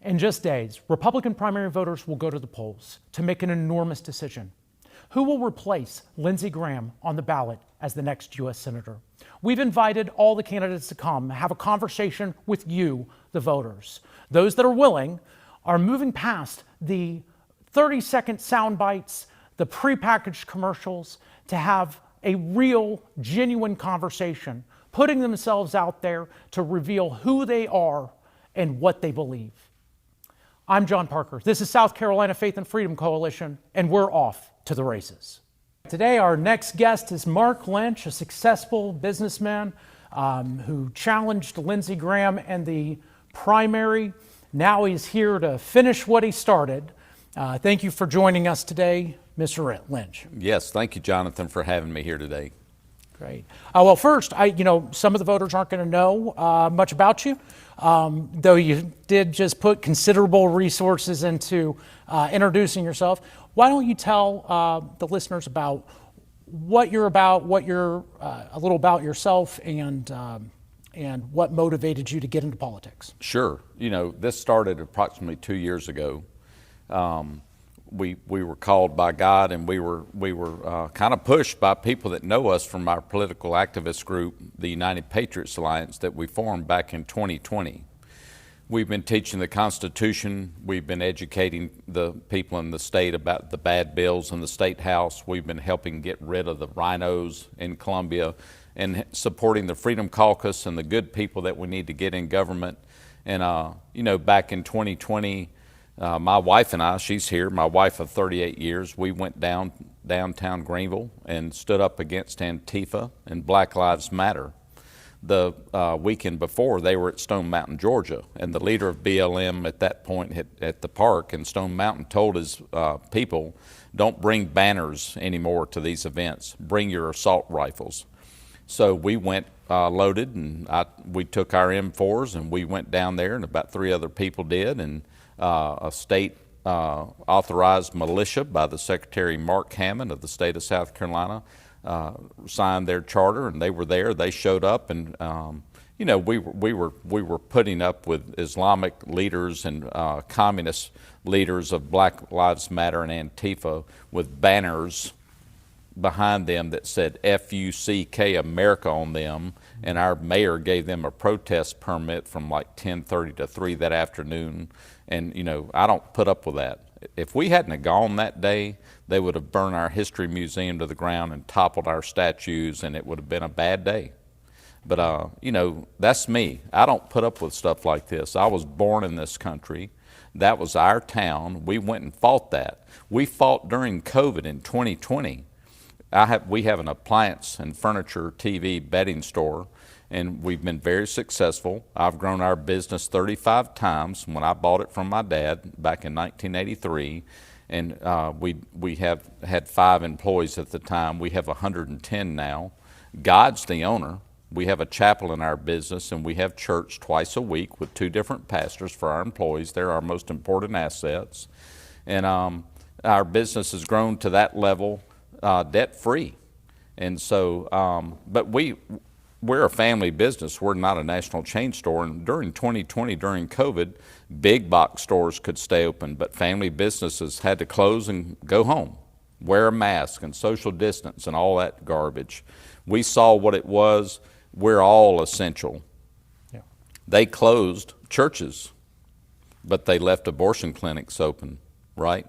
In just days, Republican primary voters will go to the polls to make an enormous decision. Who will replace Lindsey Graham on the ballot as the next U.S. Senator? We've invited all the candidates to come have a conversation with you, the voters. Those that are willing are moving past the 30-second sound bites, the prepackaged commercials, to have a real, genuine conversation, putting themselves out there to reveal who they are and what they believe. I'm John Parker. This is South Carolina Faith and Freedom Coalition, and we're off to the races. Today, our next guest is Mark Lynch, a successful businessman who challenged Lindsey Graham in the primary. Now he's here to finish what he started. Thank you for joining us today, Mr. Lynch. Yes, thank you, Jonathan, for having me here today. Great. Well, first, some of the voters aren't going to know much about you, though you did just put considerable resources into introducing yourself. Why don't you tell the listeners about what you're about, a little about yourself, and what motivated you to get into politics? Sure. This started approximately 2 years ago. We were called by God, and we were kind of pushed by people that know us from our political activist group, the United Patriots Alliance, that we formed back in 2020. We've been teaching the Constitution. We've been educating the people in the state about the bad bills in the State House. We've been helping get rid of the rhinos in Columbia and supporting the Freedom Caucus and the good people that we need to get in government. And, back in 2020, my wife and I, she's here, my wife of 38 years, we went downtown Greenville and stood up against Antifa and Black Lives Matter. The weekend before, they were at Stone Mountain, Georgia, and the leader of BLM at that point at the park in Stone Mountain told his people, don't bring banners anymore to these events, bring your assault rifles. So we went loaded, and we took our M4s and we went down there, and about 3 other people did, and a state authorized militia by the Secretary Mark Hammond of the state of South Carolina signed their charter, and they were there. They showed up, and we were putting up with Islamic leaders and communist leaders of Black Lives Matter and Antifa with banners behind them that said F-U-C-K America on them, and our mayor gave them a protest permit from like 10:30 to 3 that afternoon. And I don't put up with that. If we hadn't have gone that day, they would have burned our history museum to the ground and toppled our statues, and it would have been a bad day. But that's me. I don't put up with stuff like this. I was born in this country. That was our town. We went and fought that. We fought during COVID in 2020. We have an appliance and furniture, TV, bedding store, and we've been very successful. I've grown our business 35 times when I bought it from my dad back in 1983, and we have had 5 employees at the time. We have 110 now. God's the owner. We have a chapel in our business, and we have church twice a week with 2 different pastors for our employees. They're our most important assets, and our business has grown to that level, debt-free. And so, but we're a family business. We're not a national chain store. And during 2020, during COVID, big box stores could stay open, but family businesses had to close and go home, wear a mask and social distance and all that garbage. We saw what it was. We're all essential. Yeah. They closed churches, but they left abortion clinics open, right?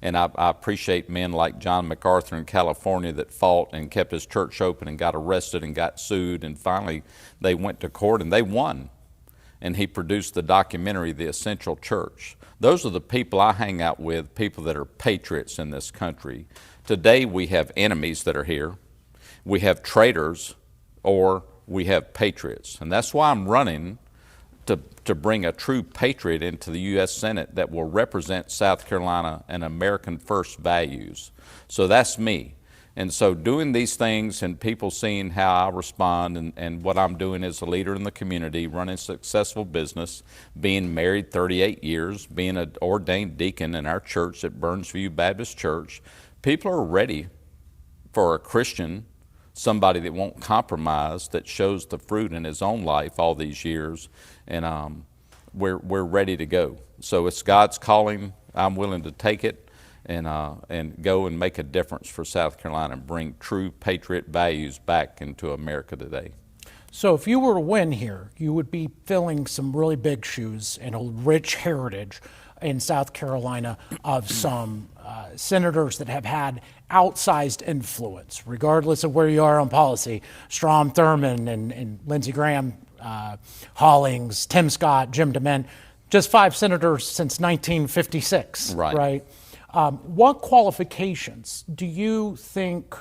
And I appreciate men like John MacArthur in California that fought and kept his church open and got arrested and got sued, and finally they went to court and they won. And he produced the documentary, The Essential Church. Those are the people I hang out with, people that are patriots in this country. Today we have enemies that are here. We have traitors, or we have patriots. And that's why I'm running to bring a true patriot into the U.S. Senate that will represent South Carolina and American first values. So that's me. And so doing these things and people seeing how I respond and what I'm doing as a leader in the community, running a successful business, being married 38 years, being an ordained deacon in our church at Burnsview Baptist Church, people are ready for a Christian, somebody that won't compromise, that shows the fruit in his own life all these years. And we're ready to go. So it's God's calling. I'm willing to take it and go and make a difference for South Carolina and bring true patriot values back into America today. So if you were to win here, you would be filling some really big shoes and a rich heritage in South Carolina of some senators that have had outsized influence, regardless of where you are on policy. Strom Thurmond and Lindsey Graham, Hollings, Tim Scott, Jim DeMint, just 5 senators since 1956, right? What qualifications do you think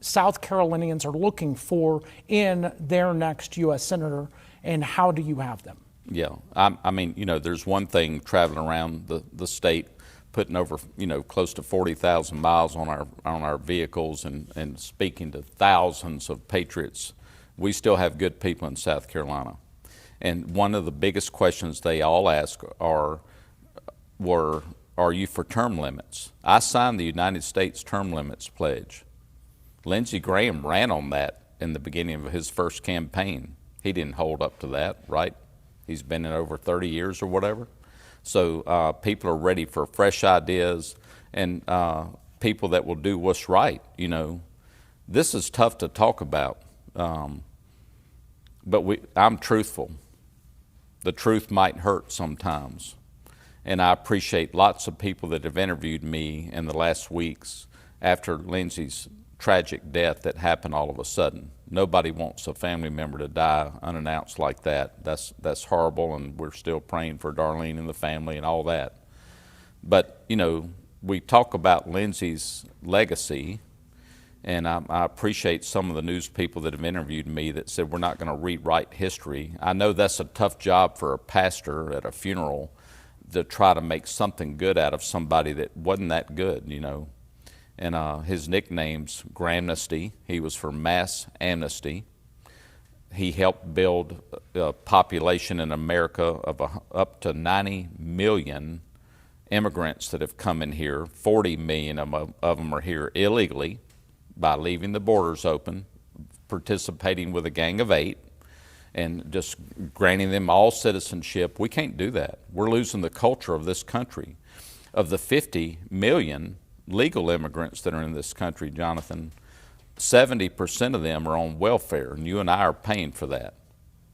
South Carolinians are looking for in their next U.S. senator, and how do you have them? Yeah, I mean, there's one thing traveling around the state, putting over, close to 40,000 miles on our vehicles and speaking to thousands of patriots. We still have good people in South Carolina. And one of the biggest questions they all ask are you for term limits? I signed the United States Term Limits Pledge. Lindsey Graham ran on that in the beginning of his first campaign. He didn't hold up to that, right? He's been in over 30 years or whatever. So people are ready for fresh ideas and people that will do what's right. This is tough to talk about, but I'm truthful. The truth might hurt sometimes. And I appreciate lots of people that have interviewed me in the last weeks after Lindsey's tragic death that happened all of a sudden. Nobody wants a family member to die unannounced like that. That's horrible, and we're still praying for Darlene and the family and all that. But, we talk about Lindsey's legacy, and I appreciate some of the news people that have interviewed me that said we're not going to rewrite history. I know that's a tough job for a pastor at a funeral, to try to make something good out of somebody that wasn't that good, And his nickname's Gramnesty. He was for mass amnesty. He helped build a population in America of up to 90 million immigrants that have come in here. 40 million of them are here illegally by leaving the borders open, participating with a Gang of 8, and just granting them all citizenship. We can't do that. We're losing the culture of this country. Of the 50 million legal immigrants that are in this country, Jonathan, 70% of them are on welfare, and you and I are paying for that.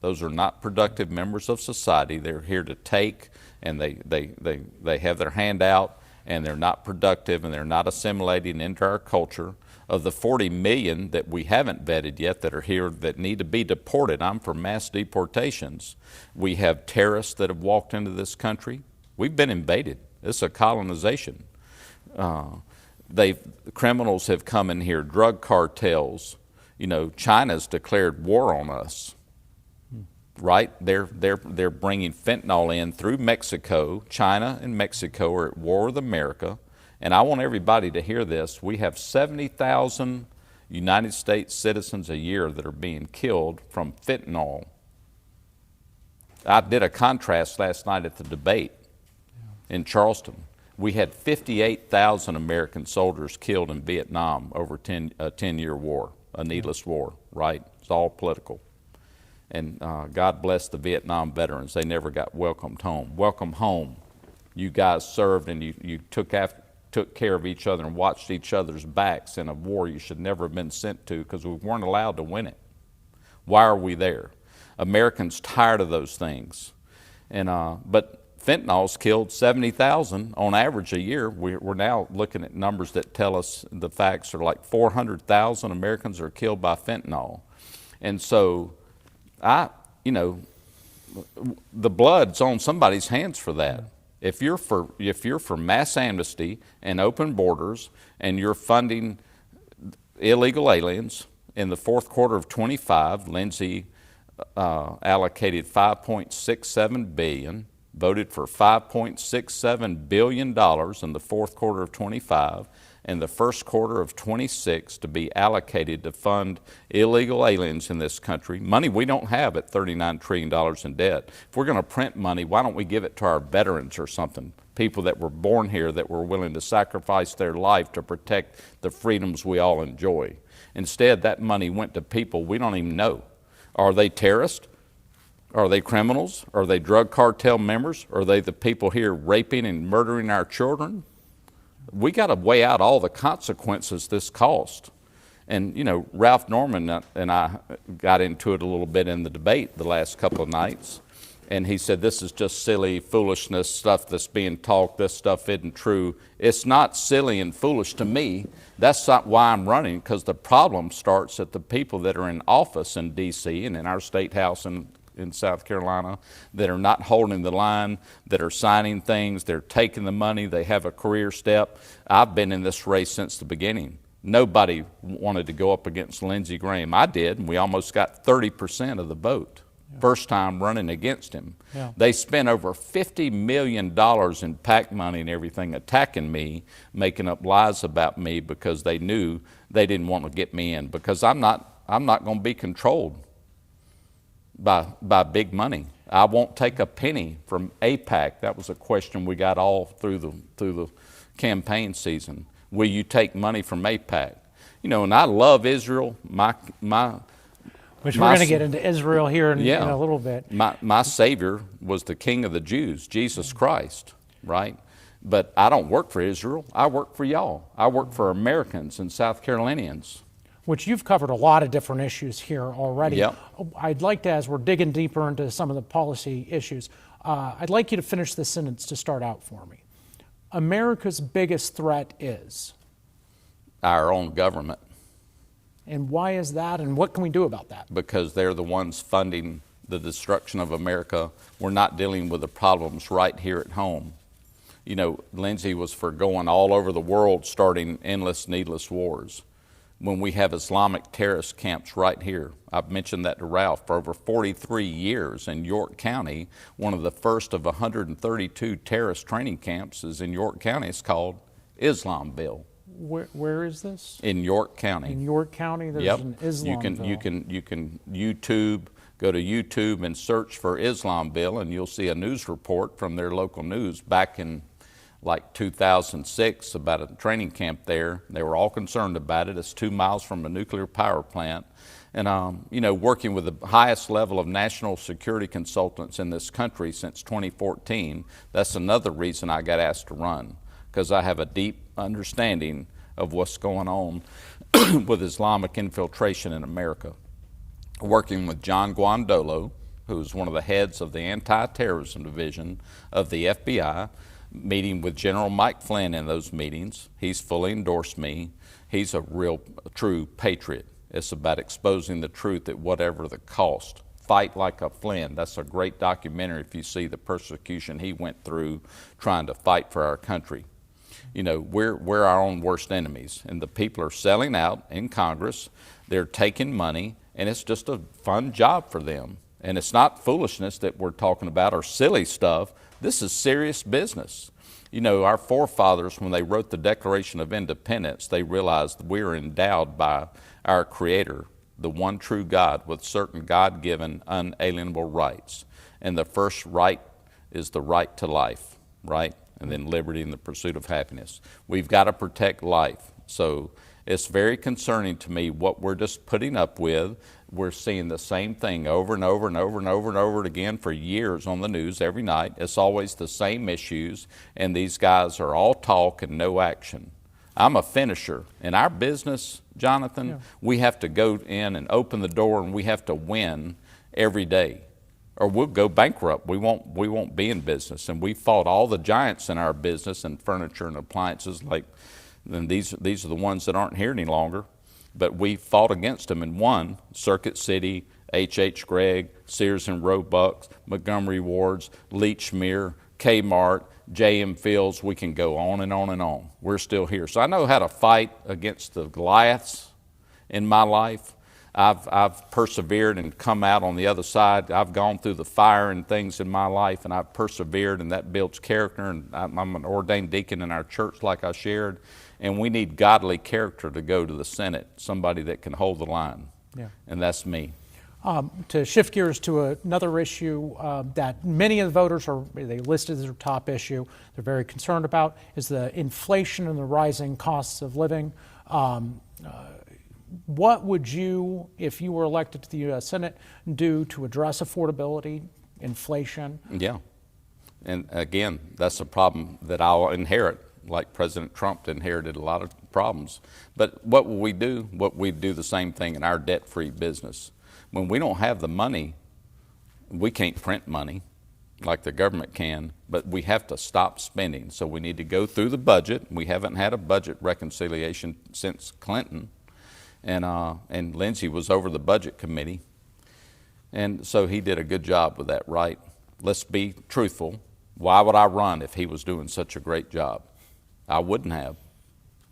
Those are not productive members of society. They're here to take, and they have their hand out, and they're not productive, and they're not assimilating into our culture. Of the 40 million that we haven't vetted yet that are here that need to be deported, I'm for mass deportations. We have terrorists that have walked into this country. We've been invaded. It's a colonization. Criminals have come in here, drug cartels. China's declared war on us, right? They're bringing fentanyl in through Mexico. China and Mexico are at war with America. And I want everybody to hear this. We have 70,000 United States citizens a year that are being killed from fentanyl. I did a contrast last night at the debate in Charleston. We had 58,000 American soldiers killed in Vietnam over a 10-year war, a needless war, right? It's all political. And God bless the Vietnam veterans. They never got welcomed home. Welcome home. You guys served and you took care of each other and watched each other's backs in a war you should never have been sent to because we weren't allowed to win it. Why are we there? Americans tired of those things. But fentanyl's killed 70,000 on average a year. We're now looking at numbers that tell us the facts are like 400,000 Americans are killed by fentanyl. And so the blood's on somebody's hands for that. If you're for mass amnesty and open borders and you're funding illegal aliens, in the fourth quarter of 25, Lindsey allocated $5.67 billion, voted for $5.67 billion in the fourth quarter of 25, and the first quarter of 26 to be allocated to fund illegal aliens in this country. Money we don't have at $39 trillion in debt. If we're going to print money, why don't we give it to our veterans or something? People that were born here that were willing to sacrifice their life to protect the freedoms we all enjoy. Instead, that money went to people we don't even know. Are they terrorists? Are they criminals? Are they drug cartel members? Are they the people here raping and murdering our children? We got to weigh out all the consequences this cost. And, you know, Ralph Norman and I got into it a little bit in the debate the last couple of nights. And he said, this is just silly foolishness, stuff that's being talked. This stuff isn't true. It's not silly and foolish to me. That's not why I'm running, because the problem starts at the people that are in office in D.C. and in our state house in South Carolina that are not holding the line, that are signing things, they're taking the money, they have a career step. I've been in this race since the beginning. Nobody wanted to go up against Lindsey Graham. I did, and we almost got 30% of the vote. First time running against him. Yeah. They spent over $50 million in PAC money and everything attacking me, making up lies about me because they knew they didn't want to get me in, because I'm not going to be controlled by big money. I won't take a penny from AIPAC. That was a question we got all through the campaign season. Will you take money from AIPAC? You know, and I love Israel. Which we're going to get into Israel here in a little bit. My Savior was the King of the Jews, Jesus Christ, right? But I don't work for Israel. I work for y'all. I work for Americans and South Carolinians. Which you've covered a lot of different issues here already. Yep. I'd like to, as we're digging deeper into some of the policy issues, I'd like you to finish this sentence to start out for me. America's biggest threat is? Our own government. And why is that, and what can we do about that? Because they're the ones funding the destruction of America. We're not dealing with the problems right here at home. You know, Lindsey was for going all over the world, starting endless, needless wars, when we have Islamic terrorist camps right here. I've mentioned that to Ralph. For over 43 years in York County, one of the first of 132 terrorist training camps is in York County. It's called Islamville. Where is this? In York County. In York County, there's an Islamville. You can go to YouTube and search for Islamville, and you'll see a news report from their local news back in like 2006 about a training camp there. They were all concerned about it. It's 2 miles from a nuclear power plant. And, you know, working with the highest level of national security consultants in this country since 2014, that's another reason I got asked to run, because I have a deep understanding of what's going on with Islamic infiltration in America. Working with John Guandolo, who's one of the heads of the Anti-Terrorism Division of the FBI, meeting with General Mike Flynn in those meetings. He's fully endorsed me. He's a real, true patriot. It's about exposing the truth at whatever the cost. Fight Like a Flynn. That's a great documentary if you see the persecution he went through trying to fight for our country. You know, we're our own worst enemies, and the people are selling out in Congress. They're taking money, and it's just a fun job for them. And it's not foolishness that we're talking about or silly stuff. This is serious business. You know, our forefathers, when they wrote the Declaration of Independence, they realized we're endowed by our Creator, the one true God, with certain God-given unalienable rights. And the first right is the right to life, right? And then liberty and the pursuit of happiness. We've got to protect life. So it's very concerning to me what we're just putting up with. We're seeing the same thing over and over and over and over and over again for years on the news every night. It's always the same issues, and these guys are all talk and no action. I'm a finisher. In our business, Jonathan, we have to go in and open the door, and we have to win every day, or we'll go bankrupt. We won't be in business. And we fought all the giants in our business and furniture and appliances, and these are the ones that aren't here any longer. But we fought against them and won. Circuit City, H.H. Gregg, Sears and Roebuck, Montgomery Wards, Leach Mir, Kmart, J.M. Fields. We can go on and on and on. We're still here. So I know how to fight against the Goliaths in my life. I've persevered and come out on the other side. I've gone through the fire and things in my life, and I've persevered, and that builds character. And I'm an ordained deacon in our church, like I shared. And we need godly character to go to the Senate, somebody that can hold the line. Yeah. And that's me. To shift gears to another issue that many of the voters they listed as their top issue, they're very concerned about, is the inflation and the rising costs of living. What would you, if you were elected to the U.S. Senate, do to address affordability, inflation? Yeah. And again, that's a problem that I'll inherit, like President Trump inherited a lot of problems. But what will we do? We do the same thing in our debt-free business. When we don't have the money, we can't print money like the government can, but we have to stop spending. So we need to go through the budget. We haven't had a budget reconciliation since Clinton, and Lindsey was over the budget committee. And so he did a good job with that, right? Let's be truthful. Why would I run if he was doing such a great job? I wouldn't have.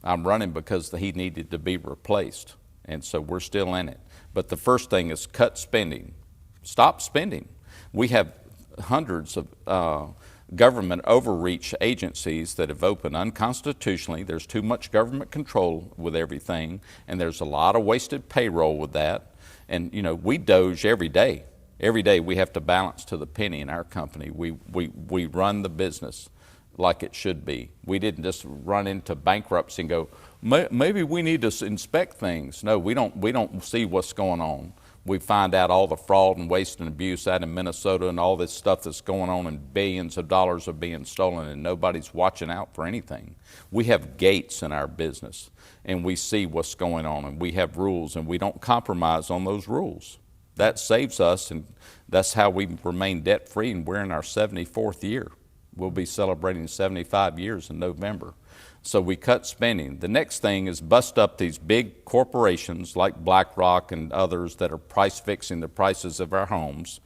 I'm running because he needed to be replaced, and so we're still in it. But the first thing is cut spending. Stop spending. We have hundreds of government overreach agencies that have opened unconstitutionally. There's too much government control with everything, and there's a lot of wasted payroll with that. And you know, we doge every day. Every day we have to balance to the penny in our company. We run the business like it should be. We didn't just run into bankruptcy and go, maybe we need to inspect things. No, we don't see what's going on. We find out all the fraud and waste and abuse out in Minnesota and all this stuff that's going on, and billions of dollars are being stolen, and nobody's watching out for anything. We have gates in our business, and we see what's going on, and we have rules, and we don't compromise on those rules. That saves us, and that's how we remain debt-free, and we're in our 74th year. We'll be celebrating 75 years in November. So we cut spending. The next thing is bust up these big corporations like BlackRock and others that are price fixing the prices of our homes.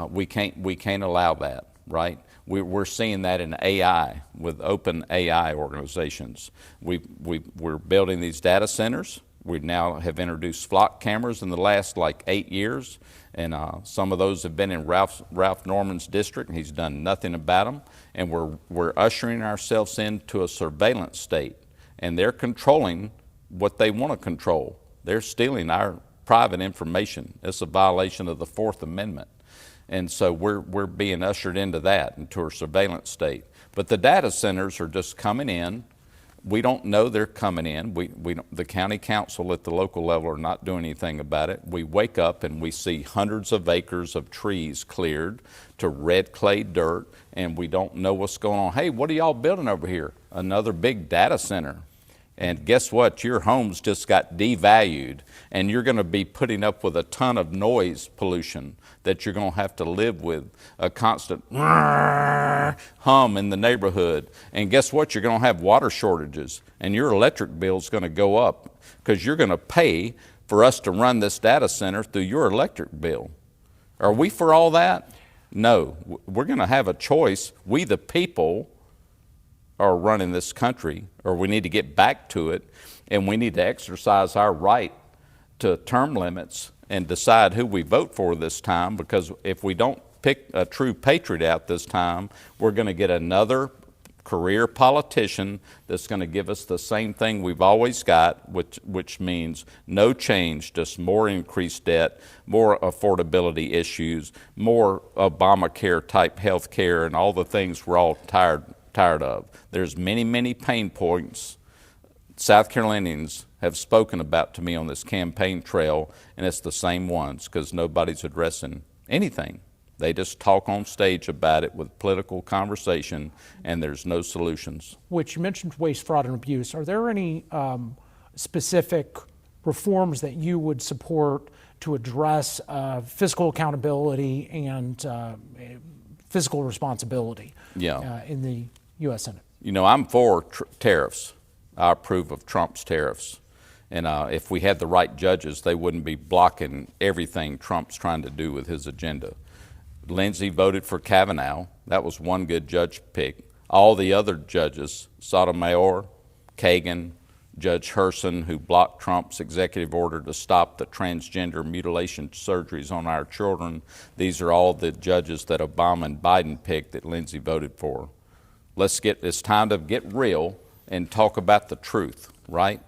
We can't allow that, right? We're seeing that in AI with open AI organizations. We're building these data centers. We now have introduced flock cameras in the last 8 years, and some of those have been in Ralph Norman's district, and he's done nothing about them. And we're ushering ourselves into a surveillance state, and they're controlling what they want to control. They're stealing our private information. It's a violation of the Fourth Amendment, and so we're being ushered into that, into a surveillance state. But the data centers are just coming in. We don't know they're coming in. The county council at the local level are not doing anything about it. We wake up and we see hundreds of acres of trees cleared to red clay dirt, and we don't know what's going on. Hey, what are y'all building over here? Another big data center. And guess what? Your homes just got devalued, and you're going to be putting up with a ton of noise pollution that you're going to have to live with, a constant hum in the neighborhood. And guess what? You're going to have water shortages, and your electric bill is going to go up because you're going to pay for us to run this data center through your electric bill. Are we for all that? No. We're going to have a choice. We, the people, are running this country, or we need to get back to it, and we need to exercise our right to term limits and decide who we vote for this time, because if we don't pick a true patriot out this time, we're going to get another career politician that's going to give us the same thing we've always got, which means no change, just more increased debt, more affordability issues, more Obamacare type health care, and all the things we're all tired of. There's many pain points South Carolinians have spoken about to me on this campaign trail, and it's the same ones, because nobody's addressing anything. They just talk on stage about it with political conversation, and there's no solutions. Which you mentioned waste, fraud, and abuse. Are there any specific reforms that you would support to address fiscal accountability and fiscal responsibility in the U.S. Senate? You know, I'm for tariffs. I approve of Trump's tariffs. And if we had the right judges, they wouldn't be blocking everything Trump's trying to do with his agenda. Lindsey voted for Kavanaugh. That was one good judge pick. All the other judges, Sotomayor, Kagan, Judge Herson, who blocked Trump's executive order to stop the transgender mutilation surgeries on our children, these are all the judges that Obama and Biden picked that Lindsey voted for. It's time to get real and talk about the truth, right?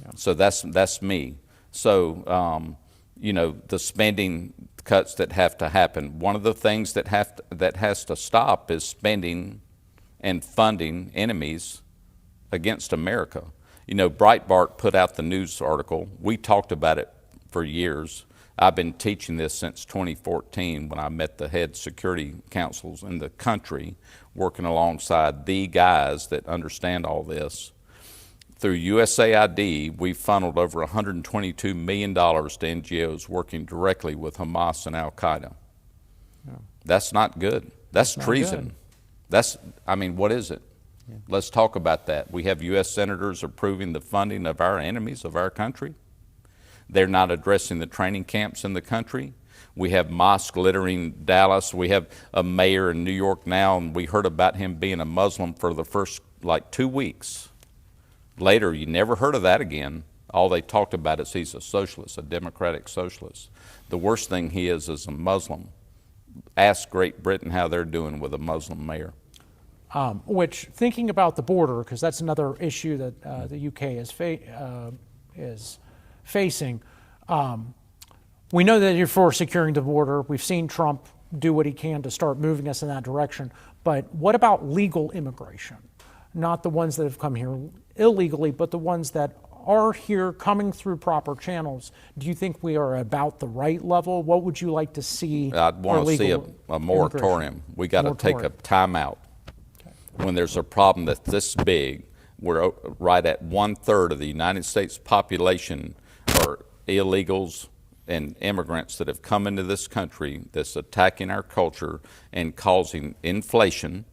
Yeah. So that's me. So, you know, the spending cuts that have to happen. One of the things that has to stop is spending and funding enemies against America. You know, Breitbart put out the news article. We talked about it for years. I've been teaching this since 2014 when I met the head security councils in the country, working alongside the guys that understand all this. Through USAID, we've funneled over $122 million to NGOs working directly with Hamas and Al-Qaeda. Yeah. That's not good. That's treason. What is it? Yeah. Let's talk about that. We have U.S. senators approving the funding of our enemies of our country. They're not addressing the training camps in the country. We have mosque littering Dallas. We have a mayor in New York now, and we heard about him being a Muslim for the first 2 weeks. Later, you never heard of that again. All they talked about is he's a socialist, a democratic socialist. The worst thing he is a Muslim. Ask Great Britain how they're doing with a Muslim mayor. Which, thinking about the border, because that's another issue that the UK is facing. We know that you're for securing the border. We've seen Trump do what he can to start moving us in that direction. But what about legal immigration? Not the ones that have come here illegally, but the ones that are here coming through proper channels. Do you think we are about the right level? What would you like to see? I'd want to see a moratorium. We got to take a timeout. Okay. When there's a problem that's this big, we're right at 1/3 of the United States population are illegals and immigrants that have come into this country that's attacking our culture and causing inflation,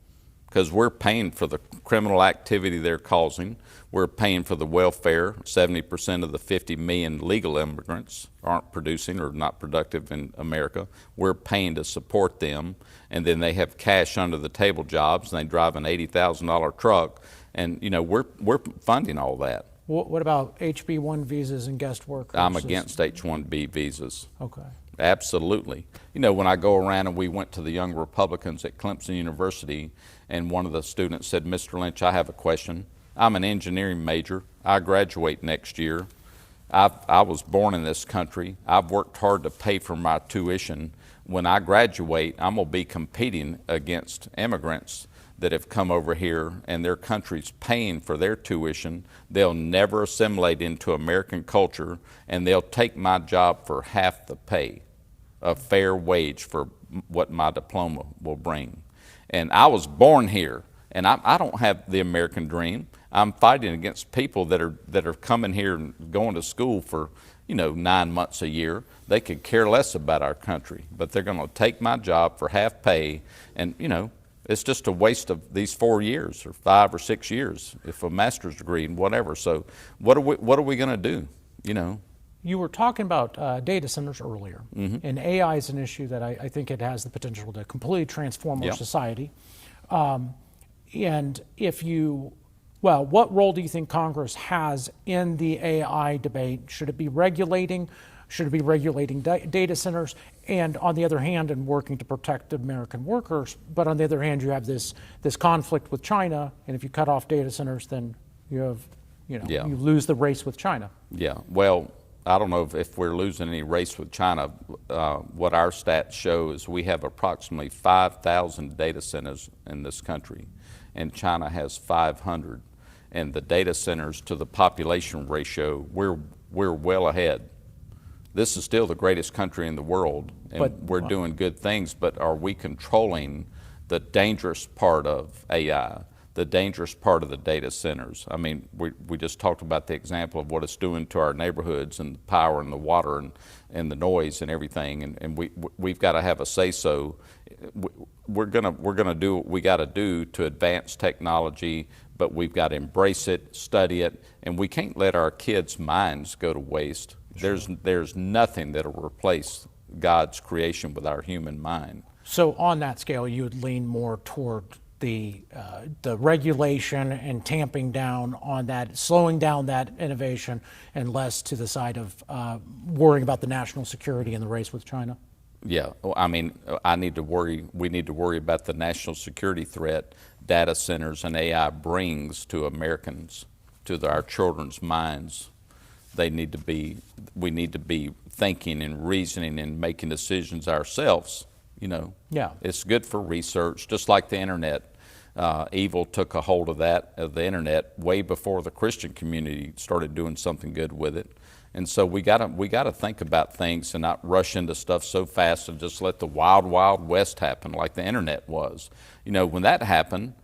because we're paying for the criminal activity they're causing. We're paying for the welfare. 70% of the 50 million legal immigrants aren't producing or not productive in America. We're paying to support them, and then they have cash under the table jobs, and they drive an $80,000 truck, and we're funding all that. What about HB1 visas and guest workers? I'm against H-1B visas. Okay. Absolutely. When I go around, and we went to the young Republicans at Clemson University, and one of the students said, "Mr. Lynch, I have a question. I'm an engineering major. I graduate next year. I was born in this country. I've worked hard to pay for my tuition. When I graduate, I'm going to be competing against immigrants that have come over here, and their country's paying for their tuition. They'll never assimilate into American culture, and they'll take my job for half the pay, a fair wage for what my diploma will bring. And I was born here, and I don't have the American dream. I'm fighting against people that are coming here and going to school for 9 months a year. They could care less about our country, but they're going to take my job for half pay, and it's just a waste of these 4 years or 5 or 6 years, if a master's degree and whatever. So what are we going to do? You were talking about data centers earlier, mm-hmm. and AI is an issue that I think it has the potential to completely transform our society. And what role do you think Congress has in the AI debate? Should it be regulating? Should it be regulating data centers? And on the other hand, and working to protect American workers, but on the other hand, you have this conflict with China, and if you cut off data centers, then you have, you lose the race with China. Yeah, well, I don't know if we're losing any race with China. What our stats show is we have approximately 5,000 data centers in this country, and China has 500. And the data centers to the population ratio, we're well ahead. This is still the greatest country in the world, and we're doing good things, but are we controlling the dangerous part of AI, the dangerous part of the data centers? I mean, we just talked about the example of what it's doing to our neighborhoods and the power and the water and the noise and everything, and we've got to have a say-so. We're gonna do what we got to do to advance technology, but we've got to embrace it, study it, and we can't let our kids' minds go to waste. Sure. There's nothing that'll replace God's creation with our human mind. So on that scale, you would lean more toward the regulation and tamping down on that, slowing down that innovation, and less to the side of worrying about the national security and the race with China? Yeah, I mean, we need to worry about the national security threat data centers and AI brings to Americans, to our children's minds. We need to be thinking and reasoning and making decisions ourselves. Yeah. It's good for research, just like the internet. Evil took a hold of the internet, way before the Christian community started doing something good with it. And so we gotta think about things and not rush into stuff so fast and just let the wild, wild west happen like the internet was. You know, when that happened,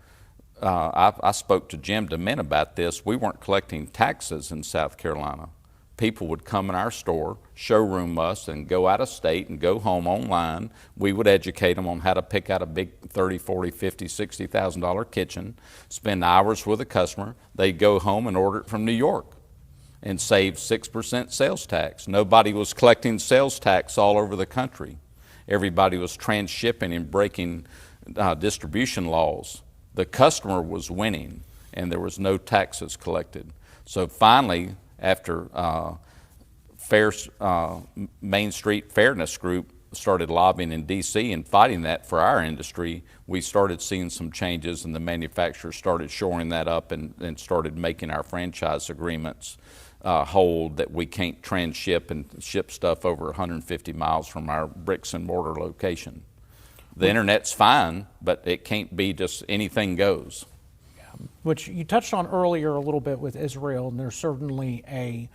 I spoke to Jim DeMint about this. We weren't collecting taxes in South Carolina. People would come in our store, showroom us, and go out of state and go home online. We would educate them on how to pick out a big $30, $40, $50, $60,000 kitchen, spend hours with a customer. They'd go home and order it from New York and save 6% sales tax. Nobody was collecting sales tax all over the country. Everybody was transshipping and breaking distribution laws. The customer was winning, and there was no taxes collected. So finally, after Main Street Fairness Group started lobbying in D.C. and fighting that for our industry, we started seeing some changes, and the manufacturers started shoring that up and started making our franchise agreements hold that we can't transship and ship stuff over 150 miles from our bricks and mortar location. The internet's fine, but it can't be just anything goes. Which you touched on earlier a little bit with Israel, and there's certainly a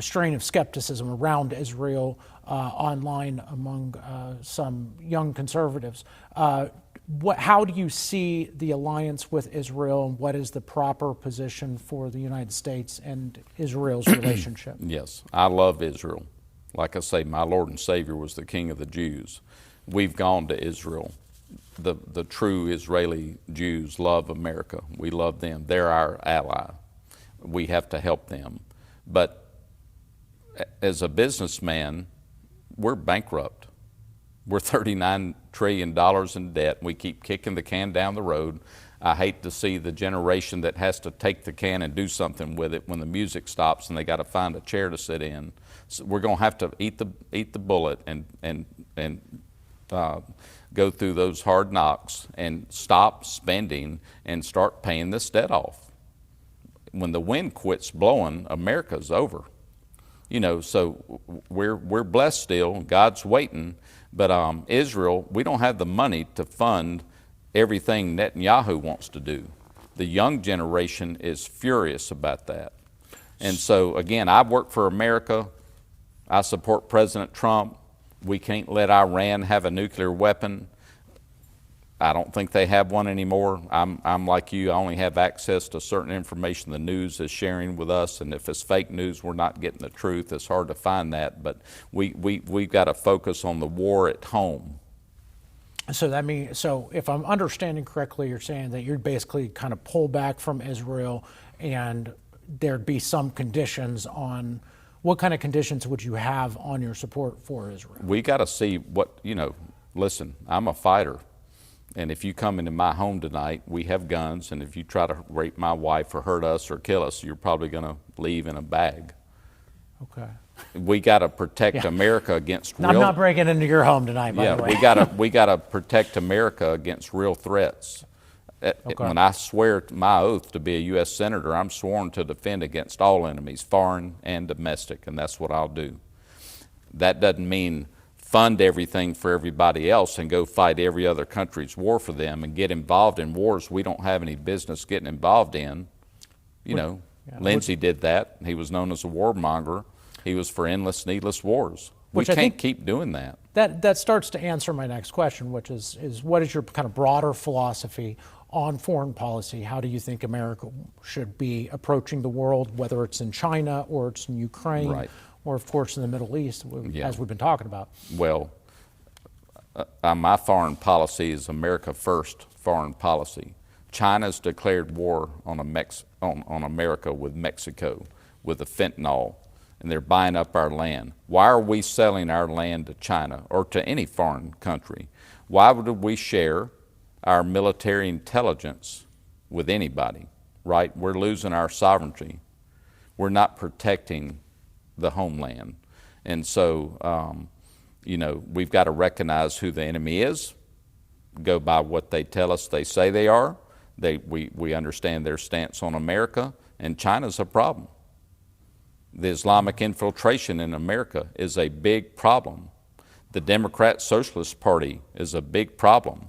strain of skepticism around Israel online among some young conservatives. How do you see the alliance with Israel, and what is the proper position for the United States and Israel's relationship? Yes, I love Israel. Like I say, my Lord and Savior was the King of the Jews. We've gone to Israel. The true Israeli Jews love America. We love them. They're our ally. We have to help them. But as a businessman, we're bankrupt. We're $39 trillion in debt. We keep kicking the can down the road. I hate to see the generation that has to take the can and do something with it when the music stops and they got to find a chair to sit in. So we're going to have to eat the bullet and go through those hard knocks and stop spending and start paying this debt off. When the wind quits blowing, America's over. You know, so we're blessed still. God's waiting. But Israel, we don't have the money to fund everything Netanyahu wants to do. The young generation is furious about that. And so, again, I work for America. I support President Trump. We can't let Iran have a nuclear weapon. I don't think they have one anymore. I'm like you. I only have access to certain information the news is sharing with us, and if it's fake news, we're not getting the truth. It's hard to find that, but we've got to focus on the war at home. So that means, so if I'm understanding correctly, you're saying that you'd basically kind of pull back from Israel, and there'd be some conditions on. What kind of conditions would you have on your support for Israel? We got to see what, listen, I'm a fighter. And if you come into my home tonight, we have guns. And if you try to rape my wife or hurt us or kill us, you're probably going to leave in a bag. Okay. We got to protect America against real. I'm not breaking into your home tonight, by the way. we got to protect America against real threats. Okay. When I swear my oath to be a U.S. Senator, I'm sworn to defend against all enemies, foreign and domestic, and that's what I'll do. That doesn't mean fund everything for everybody else and go fight every other country's war for them and get involved in wars we don't have any business getting involved in. Lynch did that. He was known as a warmonger. He was for endless, needless wars. We can't keep doing that. That starts to answer my next question, which is what is your kind of broader philosophy on foreign policy? How do you think America should be approaching the world, whether it's in China or it's in Ukraine, right, or of course in the Middle East, as we've been talking about? Well, my foreign policy is America first foreign policy. China's declared war on America with Mexico, with the fentanyl, and they're buying up our land. Why are we selling our land to China or to any foreign country? Why would we share our military intelligence with anybody, right? We're losing our sovereignty. We're not protecting the homeland. And so, we've got to recognize who the enemy is, go by what they tell us they say they are. We understand their stance on America, and China's a problem. The Islamic infiltration in America is a big problem. The Democrat Socialist Party is a big problem.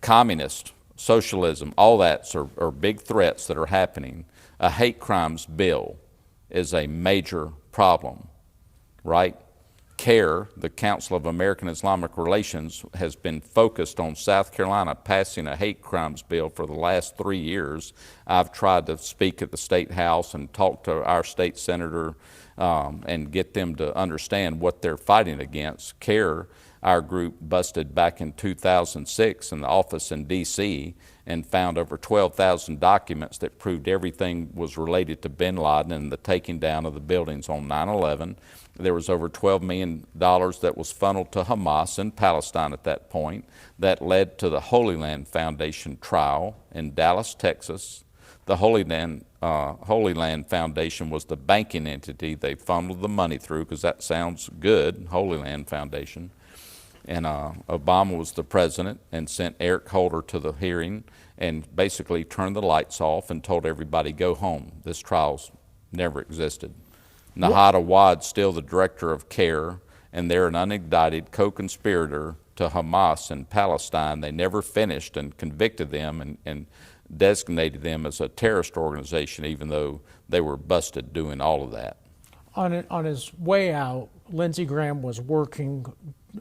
Communist socialism, all that are big threats that are happening. A hate crimes bill is a major problem, right? CARE, the Council of American Islamic Relations, has been focused on South Carolina passing a hate crimes bill for the last 3 years. I've tried to speak at the State House and talk to our state senator and get them to understand what they're fighting against. CARE, our group busted back in 2006 in the office in D.C. and found over 12,000 documents that proved everything was related to bin Laden and the taking down of the buildings on 9/11. There was over $12 million that was funneled to Hamas in Palestine at that point. That led to the Holy Land Foundation trial in Dallas, Texas. The Holy Land Foundation was the banking entity they funneled the money through, because that sounds good, Holy Land Foundation. And Obama was the president and sent Eric Holder to the hearing and basically turned the lights off and told everybody, go home. This trial's never existed. Nahad Awad's still the director of CARE, and they're an unindicted co-conspirator to Hamas in Palestine. They never finished and convicted them and designated them as a terrorist organization, even though they were busted doing all of that. On his way out, Lindsey Graham was working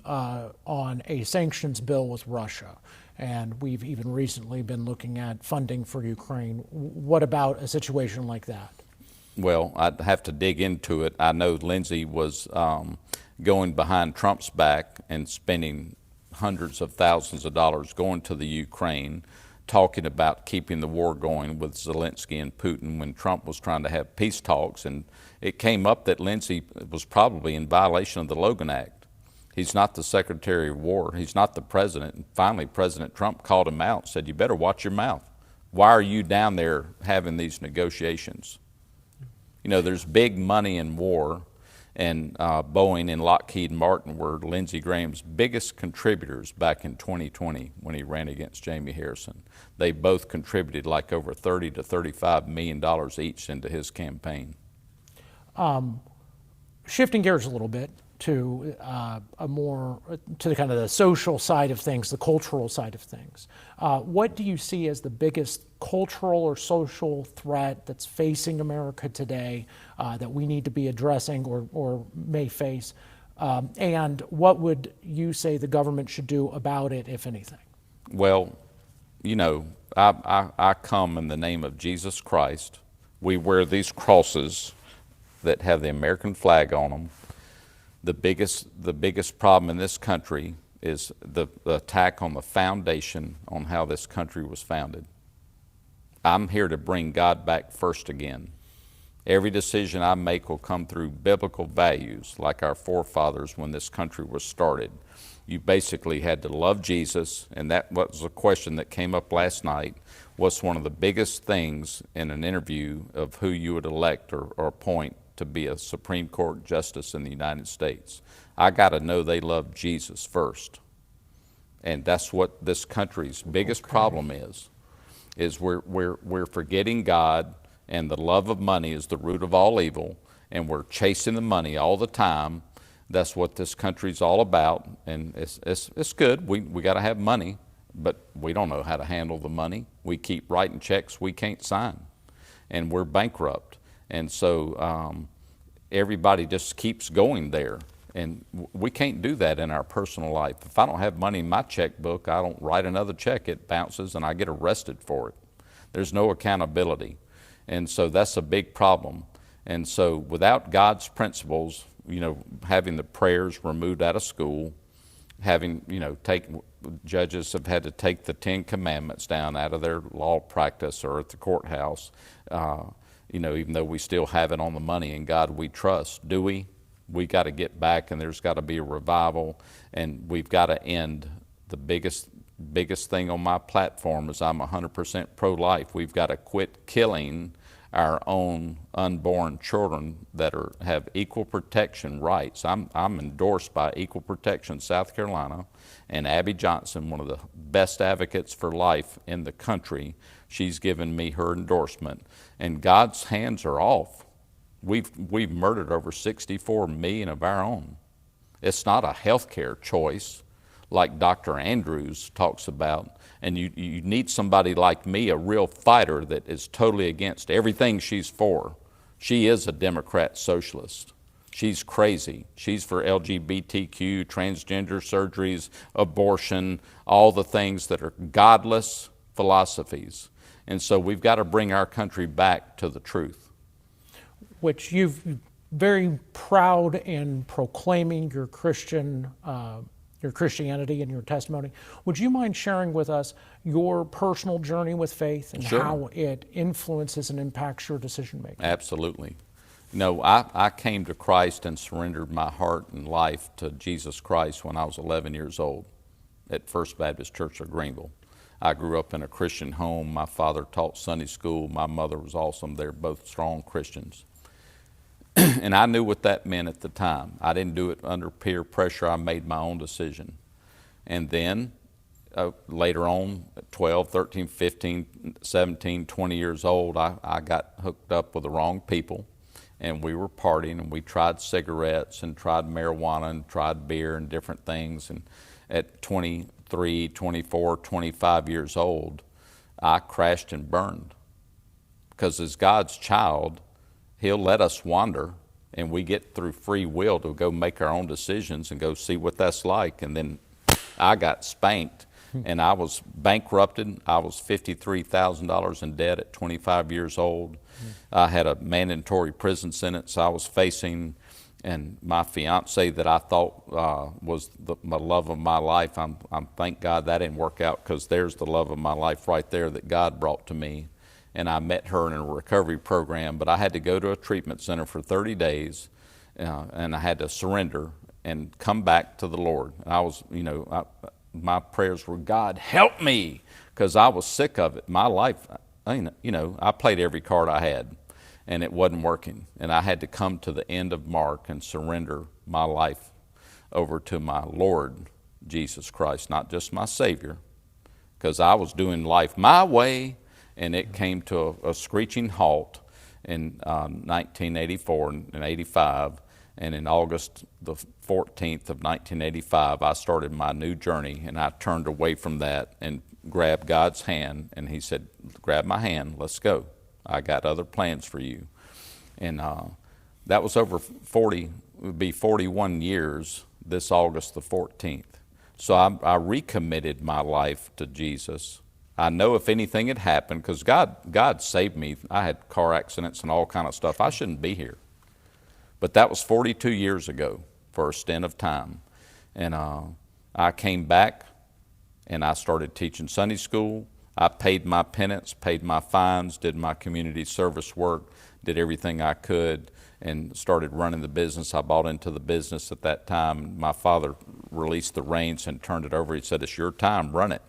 on a sanctions bill with Russia, and we've even recently been looking at funding for Ukraine. What about a situation like that? Well, I'd have to dig into it. I know Lindsey was going behind Trump's back and spending hundreds of thousands of dollars going to the Ukraine, talking about keeping the war going with Zelensky and Putin when Trump was trying to have peace talks. And it came up that Lindsey was probably in violation of the Logan Act. He's not the Secretary of War. He's not the president. And finally, President Trump called him out and said, you better watch your mouth. Why are you down there having these negotiations? You know, there's big money in war, and Boeing and Lockheed Martin were Lindsey Graham's biggest contributors back in 2020 when he ran against Jamie Harrison. They both contributed like over $30 to $35 million each into his campaign. Shifting gears a little bit to to the kind of the social side of things, the cultural side of things. What do you see as the biggest cultural or social threat that's facing America today that we need to be addressing or may face? And what would you say the government should do about it, if anything? Well, you know, I come in the name of Jesus Christ. We wear these crosses that have the American flag on them. The biggest problem in this country is the attack on the foundation on how this country was founded. I'm here to bring God back first again. Every decision I make will come through biblical values, like our forefathers when this country was started. You basically had to love Jesus, and that was a question that came up last night. What's one of the biggest things in an interview of who you would elect or appoint to be a Supreme Court justice in the United States? I got to know they love Jesus first. And that's what this country's biggest problem is we're forgetting God, and the love of money is the root of all evil, and we're chasing the money all the time. That's what this country's all about, and it's good. We got to have money, but we don't know how to handle the money. We keep writing checks we can't sign, and we're bankrupt. And so everybody just keeps going there. And we can't do that in our personal life. If I don't have money in my checkbook, I don't write another check, it bounces and I get arrested for it. There's no accountability. And so that's a big problem. And so without God's principles, you know, having the prayers removed out of school, having, you know, judges have had to take the 10 Commandments down out of their law practice or at the courthouse, you know, even though we still have it on the money. In God we trust. Do we? We got to get back, and there's got to be a revival, and we've got to end the biggest thing on my platform is I'm 100% pro-life. We've got to quit killing our own unborn children that have equal protection rights. I'm endorsed by Equal Protection South Carolina, and Abby Johnson, one of the best advocates for life in the country, she's given me her endorsement. And God's hands are off. We've murdered over 64 million of our own. It's not a health care choice. like Dr. Andrews talks about, and you need somebody like me, a real fighter that is totally against everything she's for. She is a Democrat socialist. She's crazy. She's for LGBTQ, transgender surgeries, abortion, all the things that are godless philosophies. And so we've got to bring our country back to the truth. Which you've very proud in proclaiming your Christianity and your testimony. Would you mind sharing with us your personal journey with faith and Sure. how it influences and impacts your decision making? Absolutely. No, I came to Christ and surrendered my heart and life to Jesus Christ when I was 11 years old at First Baptist Church of Greenville. I grew up in a Christian home. My father taught Sunday school. My mother was awesome. They're both strong Christians. And I knew what that meant at the time. I didn't do it under peer pressure. I made my own decision. And then later on, 12, 13, 15, 17, 20 years old, I got hooked up with the wrong people. And we were partying, and we tried cigarettes and tried marijuana and tried beer and different things. And at 23, 24, 25 years old, I crashed and burned. Because as God's child, He'll let us wander, and we get through free will to go make our own decisions and go see what that's like. And then I got spanked, and I was bankrupted. I was $53,000 in debt at 25 years old. I had a mandatory prison sentence I was facing, and my fiance that I thought was my love of my life, I'm thank God that didn't work out, because there's the love of my life right there that God brought to me. And I met her in a recovery program, but I had to go to a treatment center for 30 days, and I had to surrender and come back to the Lord. And I was, my prayers were, God, help me, because I was sick of it. My life, I played every card I had, and it wasn't working. And I had to come to the end of Mark and surrender my life over to my Lord Jesus Christ, not just my Savior, because I was doing life my way. And it came to a screeching halt in 1984 and 85. And in August the 14th of 1985, I started my new journey, and I turned away from that and grabbed God's hand, and He said, grab my hand, let's go. I got other plans for you. And that was over 40, it would be 41 years this August the 14th. So I recommitted my life to Jesus. I know if anything had happened, because God saved me. I had car accidents and all kind of stuff. I shouldn't be here. But that was 42 years ago for a stint of time. And I came back, and I started teaching Sunday school. I paid my penance, paid my fines, did my community service work, did everything I could, and started running the business. I bought into the business at that time. My father released the reins and turned it over. He said, it's your time, run it.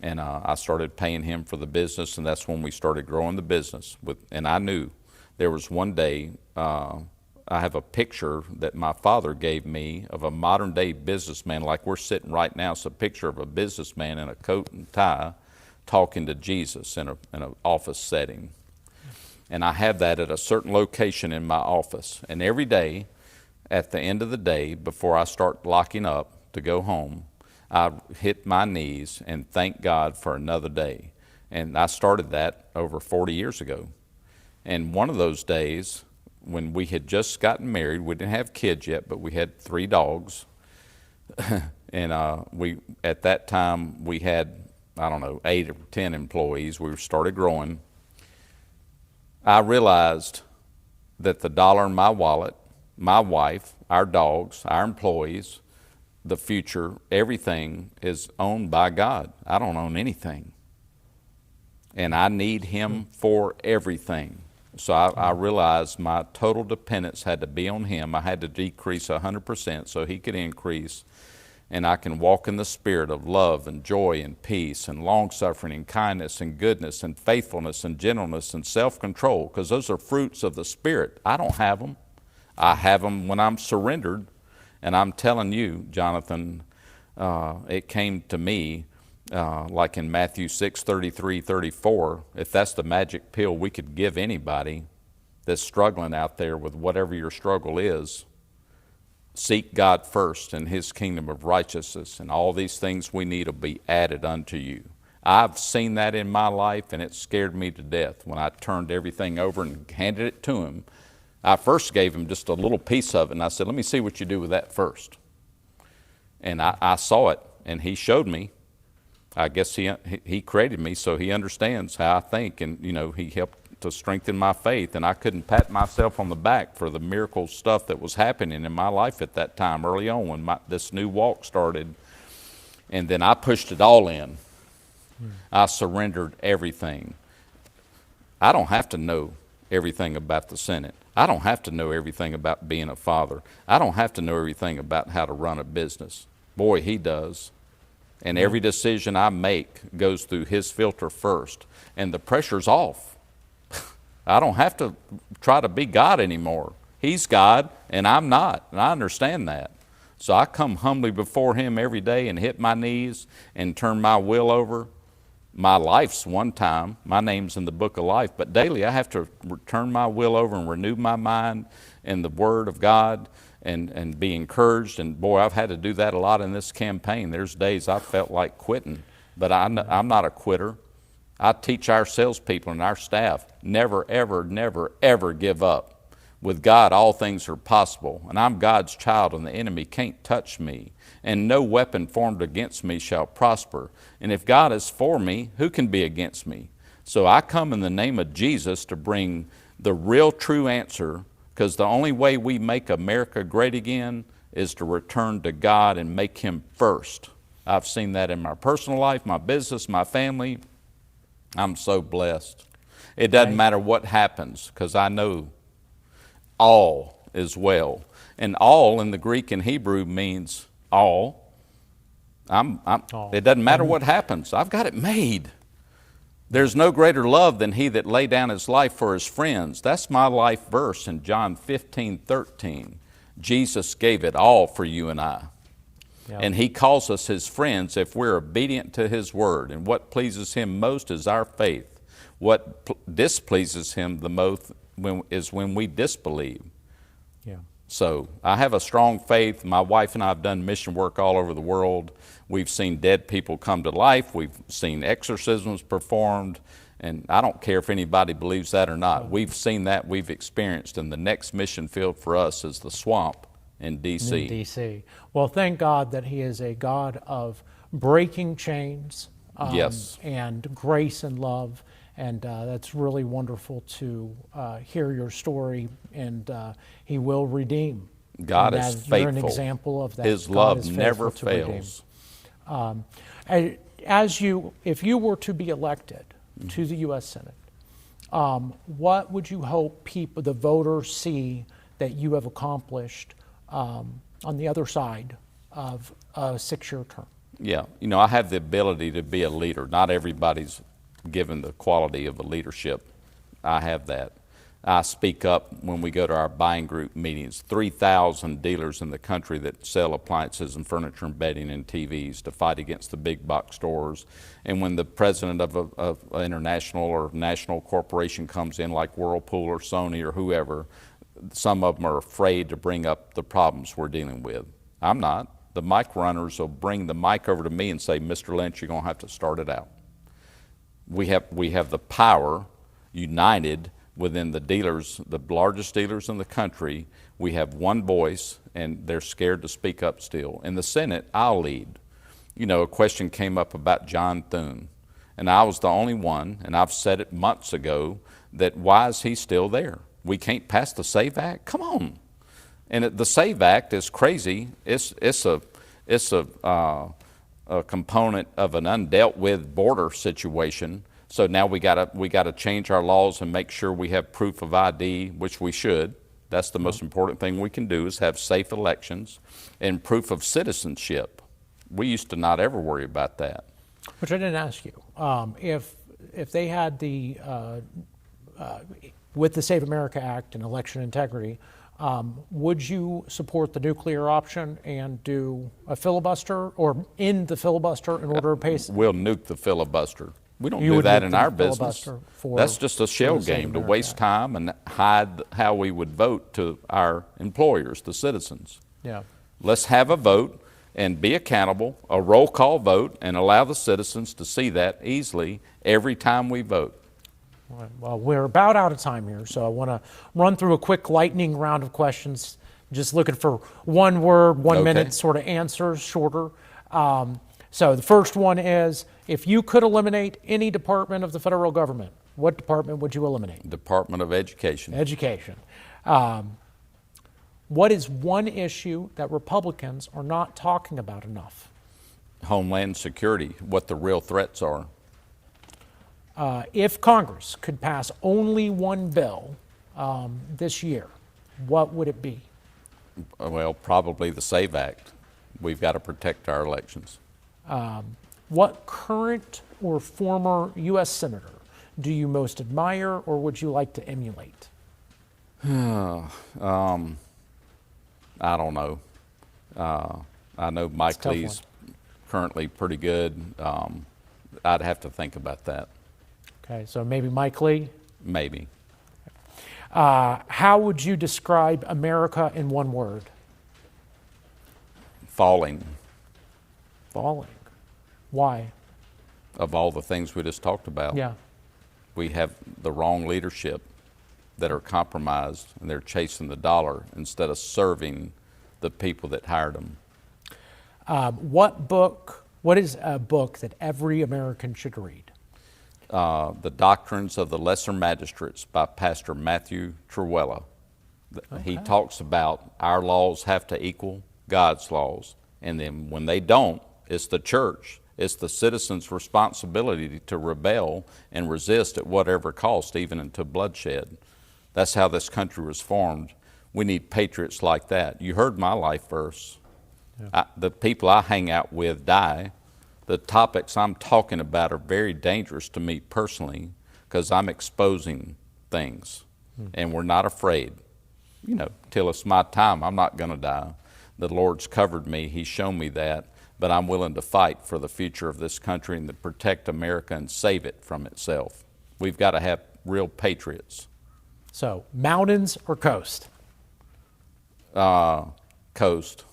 And I started paying him for the business, and that's when we started growing the business. And I knew there was one day, I have a picture that my father gave me of a modern-day businessman, like we're sitting right now. It's a picture of a businessman in a coat and tie talking to Jesus in an office setting. And I have that at a certain location in my office. And every day, at the end of the day, before I start locking up to go home, I hit my knees and thank God for another day. And I started that over 40 years ago. And one of those days, when we had just gotten married, we didn't have kids yet, but we had 3 dogs. And at that time, we had, 8 or 10 employees. We started growing. I realized that the dollar in my wallet, my wife, our dogs, our employees, the future, everything is owned by God. I don't own anything. And I need Him for everything. So I realized my total dependence had to be on Him. I had to decrease 100% so He could increase. And I can walk in the spirit of love and joy and peace and long-suffering and kindness and goodness and faithfulness and gentleness and self-control, because those are fruits of the Spirit. I don't have them. I have them when I'm surrendered. And I'm telling you, Jonathan, it came to me like in Matthew 6:33-34. If that's the magic pill we could give anybody that's struggling out there with whatever your struggle is, Seek God first and his kingdom of righteousness, and all these things we need will be added unto you. I've seen that in my life, and it scared me to death when I turned everything over and handed it to him. I first gave him just a little piece of it, and I said, let me see what you do with that first. And I saw it, and he showed me. I guess he created me, so he understands how I think, and he helped to strengthen my faith. And I couldn't pat myself on the back for the miracle stuff that was happening in my life at that time, early on when this new walk started. And then I pushed it all in. I surrendered everything. I don't have to know everything about the Senate. I don't have to know everything about being a father. I don't have to know everything about how to run a business. Boy, he does. And every decision I make goes through his filter first. And the pressure's off. I don't have to try to be God anymore. He's God, and I'm not, and I understand that. So I come humbly before him every day and hit my knees and turn my will over. My life's one time. My name's in the book of life. But daily I have to turn my will over and renew my mind in the Word of God and be encouraged. And boy, I've had to do that a lot in this campaign. There's days I felt like quitting, but I'm not a quitter. I teach our salespeople and our staff, never, ever, never, ever give up. With God, all things are possible, and I'm God's child, and the enemy can't touch me, and no weapon formed against me shall prosper. And if God is for me, who can be against me? So I come in the name of Jesus to bring the real true answer, because the only way we make America great again is to return to God and make him first. I've seen that in my personal life, my business, my family. I'm so blessed. It doesn't matter what happens, because I know all is well. And all in the Greek and Hebrew means all. It doesn't matter what happens. I've got it made. There's no greater love than he that lay down his life for his friends. That's my life verse in John 15:13. Jesus gave it all for you and I. Yep. And he calls us his friends if we're obedient to his word. And what pleases him most is our faith. What displeases him the most is when we disbelieve. Yeah. So I have a strong faith. My wife and I have done mission work all over the world. We've seen dead people come to life. We've seen exorcisms performed. And I don't care if anybody believes that or not. We've seen that. We've experienced. And the next mission field for us is the swamp in D.C. In D.C. Well, thank God that he is a God of breaking chains, yes, and grace and love. And that's really wonderful to hear your story. And he will redeem. God is faithful. You're an example of that. His love never fails. If you were to be elected to the U.S. Senate, what would you hope the voters see that you have accomplished on the other side of a 6-year term? Yeah, I have the ability to be a leader. Not everybody's given the quality of a leadership. I have that. I speak up when we go to our buying group meetings. 3,000 dealers in the country that sell appliances and furniture and bedding and TVs to fight against the big box stores. And when the president of an international or national corporation comes in, like Whirlpool or Sony or whoever, some of them are afraid to bring up the problems we're dealing with. I'm not. The mic runners will bring the mic over to me and say, Mr. Lynch, you're going to have to start it out. We have the power united within the dealers, the largest dealers in the country. We have one voice, and they're scared to speak up still. In the Senate, I'll lead. A question came up about John Thune, and I was the only one, and I've said it months ago, that why is he still there? We can't pass the SAVE Act? Come on. And the SAVE Act is crazy. It's a component of an undealt with border situation. So now we gotta change our laws and make sure we have proof of ID, which we should. That's the most important thing we can do, is have safe elections and proof of citizenship. We used to not ever worry about that. Which I didn't ask you. If they had with the Save America Act and election integrity, would you support the nuclear option and do a filibuster or end the filibuster in order to pace? We'll nuke the filibuster. We don't do that in our business. That's just a shell game to waste time and hide how we would vote to our employers, the citizens. Yeah. Let's have a vote and be accountable, a roll call vote, and allow the citizens to see that easily every time we vote. All right. Well, we're about out of time here, so I want to run through a quick lightning round of questions. Just looking for one word, 1 minute sort of answers, shorter. So the first one is, if you could eliminate any department of the federal government, what department would you eliminate? Department of Education. Education. What is one issue that Republicans are not talking about enough? Homeland Security, what the real threats are. If Congress could pass only one bill this year, what would it be? Well, probably the SAVE Act. We've got to protect our elections. What current or former U.S. Senator do you most admire or would you like to emulate? I don't know. I know Mike Lee's currently pretty good. I'd have to think about that. Okay, so maybe Mike Lee? Maybe. How would you describe America in one word? Falling. Falling. Why? Of all the things we just talked about. Yeah. We have the wrong leadership that are compromised, and they're chasing the dollar instead of serving the people that hired them. What is a book that every American should read? The Doctrines of the Lesser Magistrates by Pastor Matthew Trewhella. He talks about our laws have to equal God's laws, and then when they don't, it's the church, it's the citizens' responsibility to rebel and resist at whatever cost, even into bloodshed. That's how this country was formed. We need patriots like that. You heard my life verse. Yeah. The people I hang out with die. The topics I'm talking about are very dangerous to me personally because I'm exposing things, and we're not afraid. You know, till it's my time, I'm not going to die. The Lord's covered me. He's shown me that, but I'm willing to fight for the future of this country and to protect America and save it from itself. We've got to have real patriots. So, mountains or coast? Coast.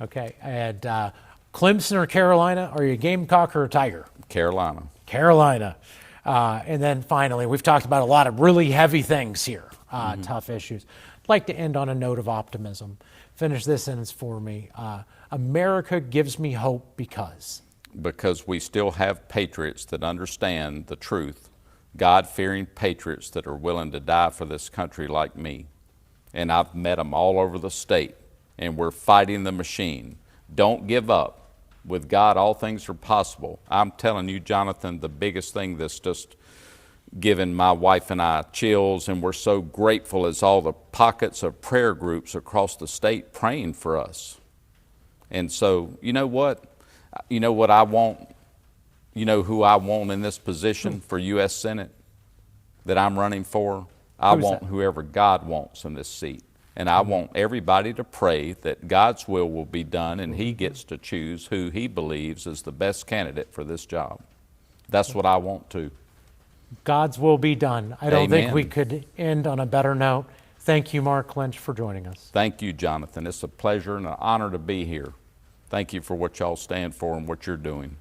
Okay, and Clemson or Carolina? Are you a Gamecock or a Tiger? Carolina. Carolina. And then finally, we've talked about a lot of really heavy things here, tough issues. I'd like to end on a note of optimism. Finish this sentence for me. America gives me hope because? Because we still have patriots that understand the truth, God-fearing patriots that are willing to die for this country like me. And I've met them all over the state, and we're fighting the machine. Don't give up. With God, all things are possible. I'm telling you, Jonathan, the biggest thing that's just given my wife and I chills, and we're so grateful, is all the pockets of prayer groups across the state praying for us. And so, you know what? You know what I want? You know who I want in this position for U.S. Senate that I'm running for? I want whoever God wants in this seat. And I want everybody to pray that God's will be done, and He gets to choose who He believes is the best candidate for this job. That's what I want to. God's will be done. I don't Amen. think we could end on a better note. Thank you, Mark Lynch, for joining us. Thank you, Jonathan. It's a pleasure and an honor to be here. Thank you for what y'all stand for and what you're doing.